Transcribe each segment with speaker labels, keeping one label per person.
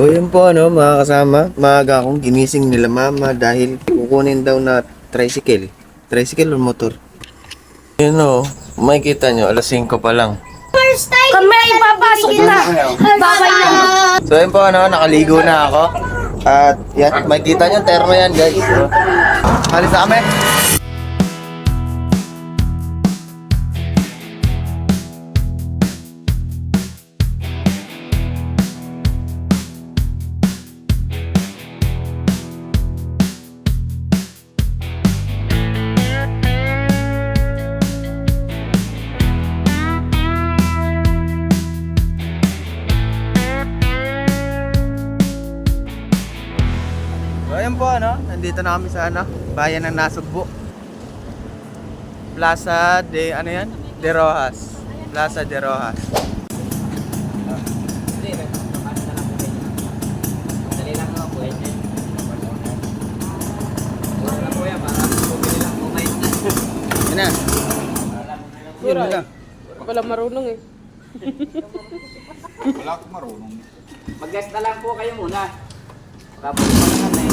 Speaker 1: So yun po mga kasama, maaga akong ginising nila mama dahil kukunin daw na tricycle. Tricycle o motor? Yun makikita nyo, alas 5 pa lang.
Speaker 2: Kami ay papasok na. Babay na.
Speaker 1: So yun po nakaligo na ako. At yan, makikita nyo, terno yan guys. Halis na kami. So ayun po nandito na kami sa bayan ng Nasugbo. Plaza de De Rojas. Plaza de Rojas. Yan na. Yun na.
Speaker 2: Wala marunong eh.
Speaker 3: Wala akong marunong.
Speaker 4: Mag-guest na lang po kayo muna. Tapos naman eh.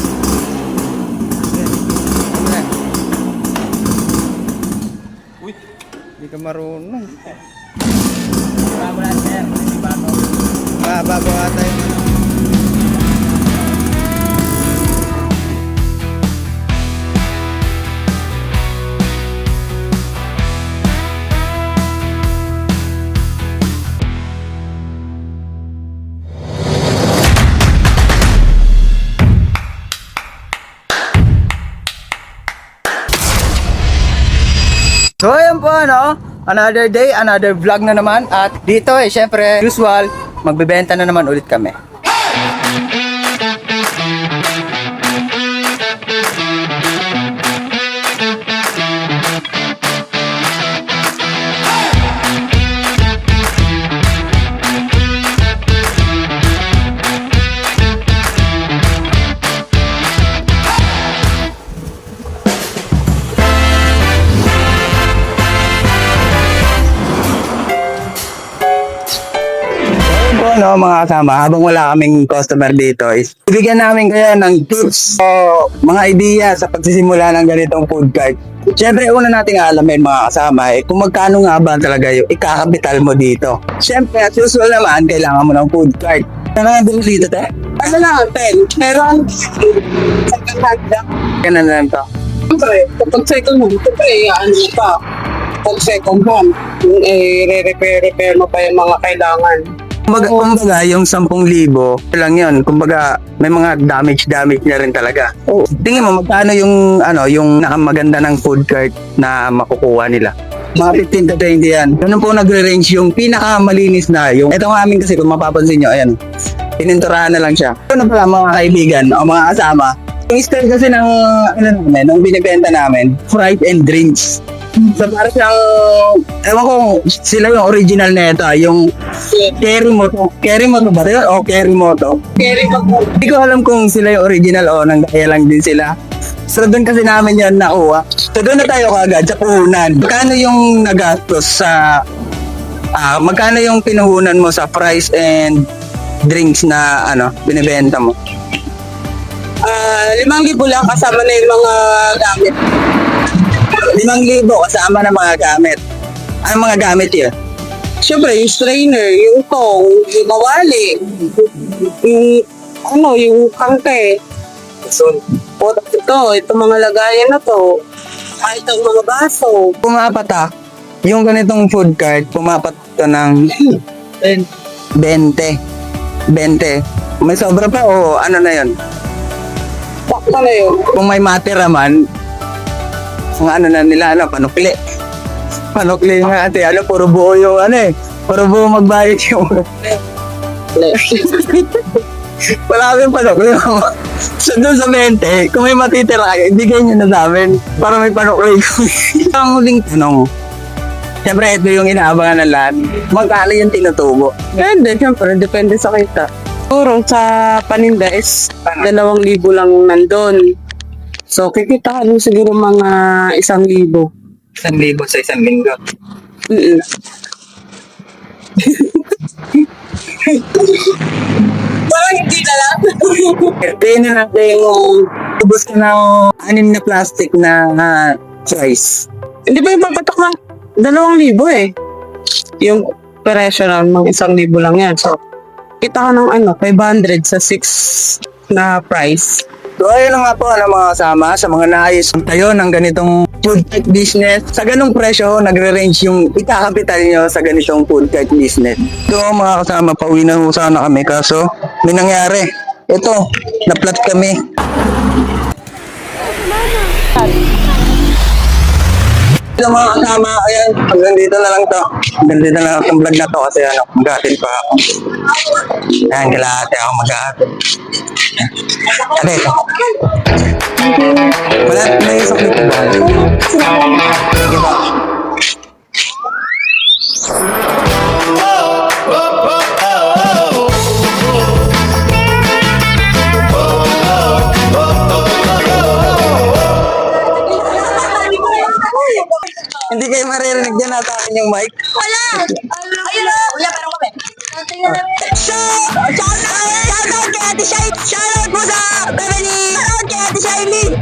Speaker 1: Uy, hindi ka marunong.
Speaker 4: Wala sir.
Speaker 1: Bago ata yun. So ayun po another day, another vlog na naman. At dito syempre usual, magbebenta na naman ulit kami. Mga kasama, habang wala kaming customer dito is bibigyan namin kayo ng tips o mga idea sa pagsisimula ng ganitong food cart. Siyempre, una nating alamin mga kasama kung magkano nga ba talaga yung ikakapital mo dito. Siyempre, as usual naman, kailangan mo ng food cart. Ano nga din dito, te? Ano lang, 10. Meron? Ganun na lang to.
Speaker 5: Siyempre, kapag second hand, siyempre, ano pa, pag second hand, re-repair mo pa yung mga kailangan.
Speaker 1: Kumbaga, yung 10,000 lang yun. Kumbaga, may mga damage na rin talaga. Tingin mo, magkano yung nakamaganda ng food cart na makukuha nila? Mga 15 to 20 yan. Ganun po nagre-range yung pinakamalinis na yung... Ito nga amin kasi kung mapapansin nyo, ayan. Pininturahan na lang siya. Ano pala mga kaibigan o mga kasama? Yung style kasi ng binibenta namin, fried and drinks. So para siyang, ewan ko, sila yung original na ito, yung Kerimoto. Kerimoto ba rin? O Kerimoto?
Speaker 5: Kerimoto.
Speaker 1: Hindi ko alam kung sila yung original o nanggaya lang din sila. So doon kasi namin yan nakuha. So doon na tayo kagad sa puhunan. Magkano yung nagastos sa, magkano yung pinuhunan mo sa price and drinks na binibenta mo?
Speaker 5: 5,000 lang kasama na yung mga gamit.
Speaker 1: 5,000 kasama ng mga gamit. Anong mga gamit yun?
Speaker 5: Siyempre, yung strainer, yung tong, yung kawali, yung kangke.
Speaker 1: So,
Speaker 5: Ito mga lagayan na to. Kahit ang mga baso.
Speaker 1: pumapatak, yung ganitong food cart, pumapatak to ng 20. May sobra pa o ano na yun?
Speaker 5: Sakto na yun.
Speaker 1: Kung may matira man, ang na nila, panukli. Panukli nga ate, puro buo yung puro buo magbayad yung... Wala kaming panukli. So doon sa 20, kung may matitira kayo, ibigay nyo na sa amin para may panukli kami. Ang huling tanong, siyempre ito yung inaabangan ng lahat, magkano yung tinutubo?
Speaker 5: Hindi, siyempre, depende sa kita. Siguro sa paninda is 2,000 lang nandun. So, kikita ka siguro mga 1,000.
Speaker 1: 1,000 sa isang linggo.
Speaker 5: Parang hindi na lang.
Speaker 1: Tingnan na natin yung ubos ka ng 6 na plastic na fries.
Speaker 5: Hindi ba yung papatak ng 2,000 eh? Yung presyo na mga 1,000 lang yan. So, kita ka ng 500 sa 6 na price.
Speaker 1: So ayun na nga po mga kasama sa mga nais tayo ng ganitong food cart business. Sa ganong presyo, nagre-range yung ikakapital nyo sa ganitong food cart business. So mga kasama, pauwi na ho sana kami kaso may nangyari. Ito, naplat kami. Ito mga kasama, ayan, hanggang dito na lang to. Hanggang dito na lang itong vlog na to kasi mag-aatin pa ako. Ayan, kalahati ako mag-aatin. Ano ito? Wala, may sakit ko ba? Sige ba? Hindi kayo maririnig dyan nata akin yung mic.
Speaker 3: Shoutout kay Ate Shai! Shoutout po sa family! Shoutout kay Ate Shailene!